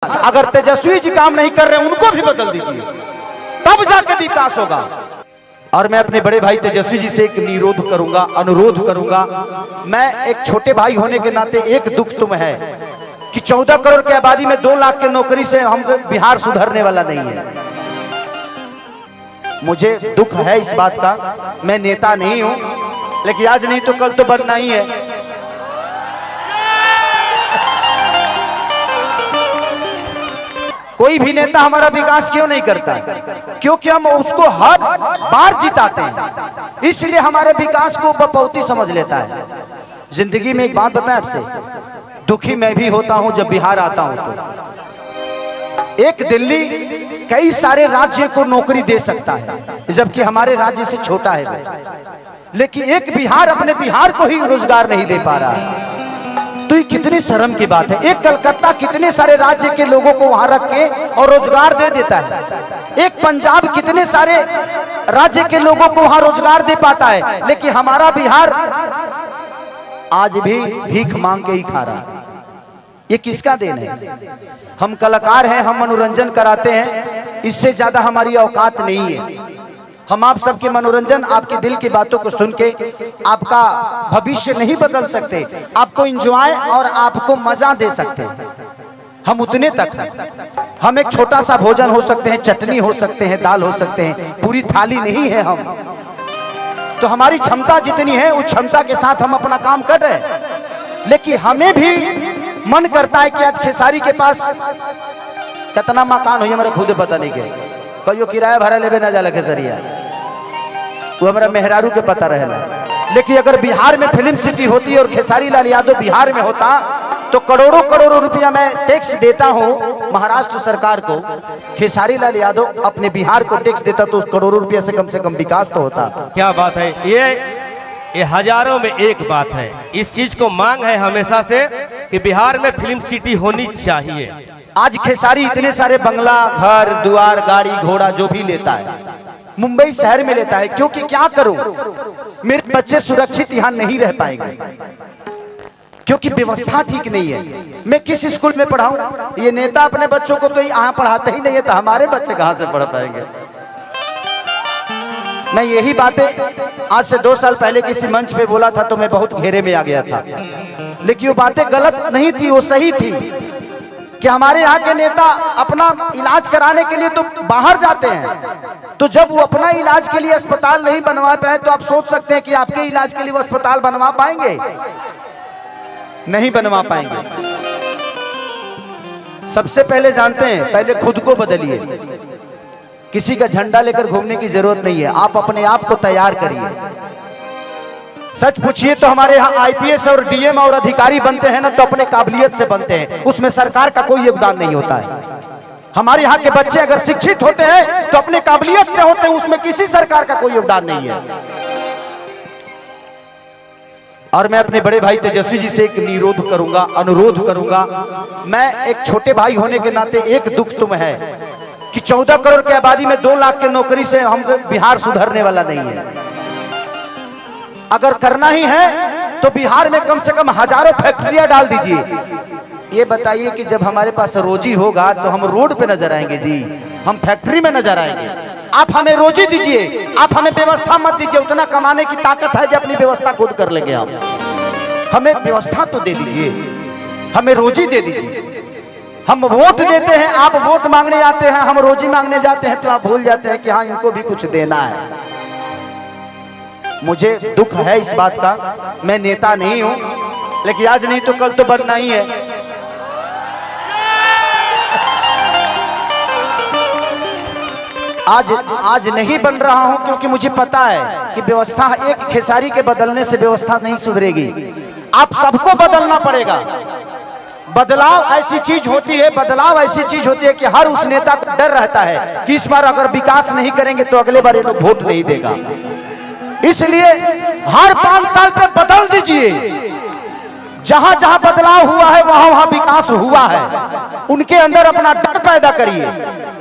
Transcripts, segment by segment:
अगर तेजस्वी जी काम नहीं कर रहे उनको भी बदल दीजिए, तब जाके विकास होगा। और मैं अपने बड़े भाई तेजस्वी जी से एक निरोध करूंगा, अनुरोध करूंगा। मैं एक छोटे भाई होने के नाते एक दुख तुम है कि 14 करोड़ की आबादी में 2 लाख की नौकरी से हम बिहार सुधरने वाला नहीं है। मुझे दुख है इस बात का। मैं नेता नहीं हूं, लेकिन आज नहीं तो कल तो बनना ही है। कोई भी नेता हमारा विकास क्यों नहीं करता है? क्योंकि हम उसको हर बार जिताते हैं, इसलिए हमारे विकास को बपौती समझ लेता है। जिंदगी में एक बात बताएं आपसे, दुखी मैं भी होता हूं जब बिहार आता हूं तो। एक दिल्ली कई सारे राज्य को नौकरी दे सकता है, जबकि हमारे राज्य से छोटा है, लेकिन एक बिहार अपने बिहार को ही रोजगार नहीं दे पा रहा है। तो ये कितनी शर्म की बात है। एक कलकत्ता कितने सारे राज्य के लोगों को वहां रख के और रोजगार दे देता है। एक पंजाब कितने सारे राज्य के लोगों को वहां रोजगार दे पाता है, लेकिन हमारा बिहार आज भी भीख मांग के ही खा रहा है। ये किसका देन है? हम कलाकार हैं, हम मनोरंजन कराते हैं, इससे ज्यादा हमारी औकात नहीं है। हम आप सबके मनोरंजन, आपके दिल की बातों को सुन के आपका भविष्य नहीं बदल सकते, आपको एंजॉय और आपको मजा दे सकते हैं। हम उतने तक हैं। हम एक छोटा सा भोजन हो सकते हैं, चटनी हो सकते हैं, दाल हो सकते हैं, पूरी थाली नहीं है हम। तो हमारी क्षमता जितनी है उस क्षमता के साथ हम अपना काम कर रहे हैं। लेकिन हमें भी मन करता है कि आज खेसारी के पास कितना मकान हो हमारे खुद पता नहीं के, कहियो किराया भाड़ा लेवे ना जाला खेसरिया, वो हमारा मेहरारू के पता रहेला। लेकिन अगर बिहार में फिल्म सिटी होती और खेसारी लाल यादव बिहार में होता तो करोड़ों करोड़ों रुपया मैं टैक्स देता हूं महाराष्ट्र सरकार को, खेसारी लाल यादव अपने बिहार को टैक्स देता तो करोड़ों रुपया से कम विकास तो होता। क्या बात है, ये हजारों में एक बात है। इस चीज को मांग है हमेशा से कि बिहार में फिल्म सिटी होनी चाहिए। आज खेसारी इतने सारे बंगला, घर द्वार, गाड़ी घोड़ा जो भी लेता है मुंबई शहर में लेता है, क्योंकि क्या करूं, मेरे बच्चे सुरक्षित यहां नहीं रह पाएंगे क्योंकि व्यवस्था ठीक नहीं है। मैं किस स्कूल में पढ़ाऊं? ये नेता अपने बच्चों को तो यहाँ पढ़ाते ही नहीं है, तो हमारे बच्चे कहां से पढ़ पाएंगे? मैं यही बातें आज से 2 साल पहले किसी मंच पे बोला था तो मैं बहुत घेरे में आ गया था, लेकिन वो बातें गलत नहीं थी, वो सही थी कि हमारे यहाँ के नेता अपना इलाज कराने के लिए तो बाहर जाते हैं, तो जब वो अपना इलाज के लिए अस्पताल नहीं बनवा पाए तो आप सोच सकते हैं कि आपके इलाज के लिए वो अस्पताल बनवा पाएंगे? नहीं बनवा पाएंगे। सबसे पहले जानते हैं, पहले खुद को बदलिए। किसी का झंडा लेकर घूमने की जरूरत नहीं है, आप अपने आप को तैयार करिए। सच पूछिए तो हमारे यहाँ आईपीएस और डीएम और अधिकारी बनते हैं ना तो अपने काबिलियत से बनते हैं, उसमें सरकार का कोई योगदान नहीं होता है। हमारे यहाँ के बच्चे अगर शिक्षित होते हैं तो अपने काबिलियत से होते हैं, उसमें किसी सरकार का कोई योगदान नहीं है। और मैं अपने बड़े भाई तेजस्वी जी से एक निरोध करूंगा, अनुरोध करूंगा। मैं एक छोटे भाई होने के नाते एक दुख तुम है कि 14 करोड़ की आबादी में 2 लाख की नौकरी से हम बिहार सुधरने वाला नहीं है। अगर करना ही है तो बिहार में कम से कम हजारों फैक्ट्रियां डाल दीजिए। ये बताइए कि जब हमारे पास रोजी होगा तो हम रोड पे नजर आएंगे जी, हम फैक्ट्री में नजर आएंगे। आप हमें रोजी दीजिए, आप हमें व्यवस्था मत दीजिए। उतना कमाने की ताकत है जो अपनी व्यवस्था खुद कर लेंगे। आप हमें व्यवस्था तो दे दीजिए, हमें रोजी दे दीजिए। हम वोट देते हैं, आप वोट मांगने आते हैं, हम रोजी मांगने जाते हैं तो आप भूल जाते हैं कि हाँ इनको भी कुछ देना है। मुझे दुख है इस बात का। मैं नेता नहीं हूं, लेकिन आज नहीं तो कल तो बनना ही है। आज नहीं बन रहा हूं क्योंकि मुझे पता है कि व्यवस्था एक खेसारी के बदलने से व्यवस्था नहीं सुधरेगी। आप सबको बदलना पड़ेगा। बदलाव ऐसी चीज होती है, बदलाव ऐसी चीज होती है कि हर उस नेता को डर रहता है कि इस बार अगर विकास नहीं करेंगे तो अगले बार ये लोग वोट नहीं देगा। इसलिए हर 5 साल पे बदल दीजिए। जहां जहां बदलाव हुआ है वहां वहां विकास हुआ है। उनके अंदर अपना डर पैदा करिए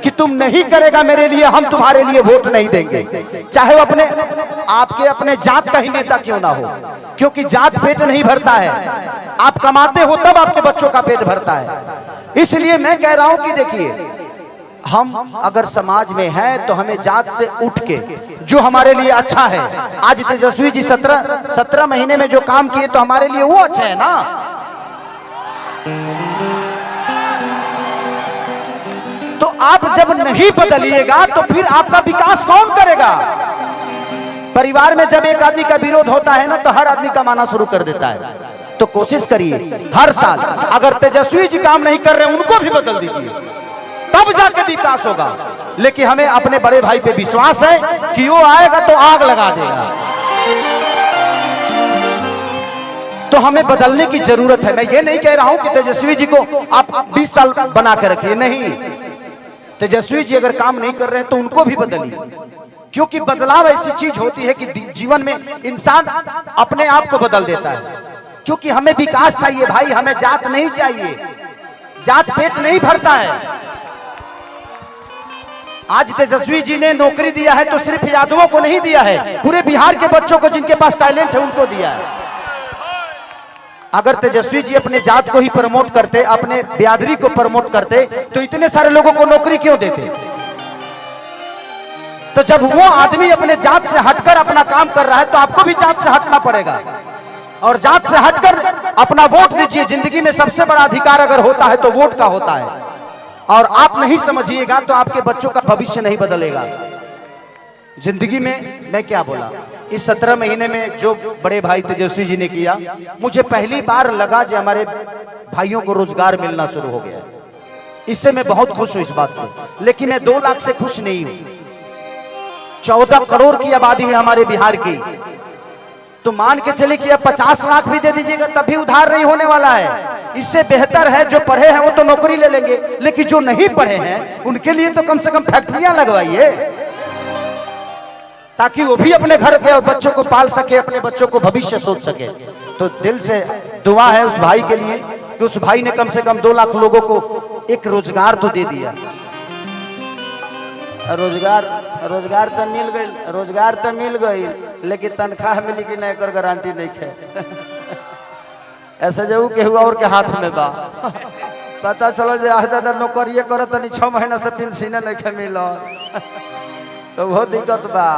कि तुम नहीं करेगा मेरे लिए, हम तुम्हारे लिए वोट नहीं देंगे, चाहे वो आपके अपने जात का ही नेता क्यों ना हो, क्योंकि जात पेट नहीं भरता है। आप कमाते हो तब आपके बच्चों का पेट भरता है। इसलिए मैं कह रहा हूं कि देखिए, हम अगर समाज में हैं तो हमें जात से उठ के जो हमारे लिए अच्छा है, आज तेजस्वी जी 17 महीने में जो काम किए तो हमारे लिए वो अच्छा है ना। तो आप जब नहीं बदलिएगा तो फिर आपका विकास कौन करेगा? परिवार में जब एक आदमी का विरोध होता है ना तो हर आदमी का माना शुरू कर देता है। तो कोशिश करिए हर साल, अगर तेजस्वी जी काम नहीं कर रहे उनको भी बदल दीजिए, तब जाके विकास होगा। लेकिन हमें अपने बड़े भाई पे विश्वास है कि वो आएगा तो आग लगा देगा। तो हमें बदलने की जरूरत है। मैं ये नहीं कह रहा हूं कि तेजस्वी जी को आप 20 साल बना के रखिए, नहीं। तेजस्वी जी अगर काम नहीं कर रहे हैं तो उनको भी बदलिए, क्योंकि बदलाव ऐसी चीज होती है कि जीवन में इंसान अपने आप को बदल देता है। क्योंकि हमें विकास चाहिए भाई, हमें जात नहीं चाहिए। जात पेट नहीं भरता है। आज तेजस्वी जी ने नौकरी दिया है तो सिर्फ यादवों को नहीं दिया है, पूरे बिहार के बच्चों को जिनके पास टैलेंट है उनको दिया है। अगर तेजस्वी जी अपने जात को ही प्रमोट करते, अपने बिरादरी को प्रमोट करते, तो इतने सारे लोगों को नौकरी क्यों देते? तो जब वो आदमी अपने जात से हटकर अपना काम कर रहा है तो आपको भी जात से हटना पड़ेगा और जात से हटकर अपना वोट दीजिए। जिंदगी में सबसे बड़ा अधिकार अगर होता है तो वोट का होता है, और आप नहीं समझिएगा तो आपके बच्चों का भविष्य नहीं बदलेगा। जिंदगी में मैं क्या बोला, इस 17 महीने में जो बड़े भाई तेजस्वी जी ने किया, मुझे पहली बार लगा कि हमारे भाइयों को रोजगार मिलना शुरू हो गया। इससे मैं बहुत खुश हूं इस बात से। लेकिन मैं 2 लाख से खुश नहीं हूं। 14 करोड़ की आबादी है हमारे बिहार की, तो मान के चले कि अब 50 लाख भी दे दीजिएगा तब भी उधार नहीं होने वाला है। इससे बेहतर है जो पढ़े हैं वो तो नौकरी ले लेंगे, लेकिन जो नहीं पढ़े हैं उनके लिए तो कम से कम फैक्ट्रियां लगवाइए, ताकि वो भी अपने घर के और बच्चों को पाल सके, अपने बच्चों को भविष्य सोच सके। तो दिल से दुआ है उस भाई के लिए कि उस भाई ने कम से कम 2 लाख लोगों को एक रोजगार तो दे दिया। रोजगार तो मिल गई, लेकिन तनख्वाह मिली कि नहीं कर गारंटी नहीं है। ऐसे जो केहू और के हाथ में बा, पता चलो जे दादा नौकरिए करत नहीं 6 महीना से पेंशन नहीं मिल, तो बहुत दिक्कत बा।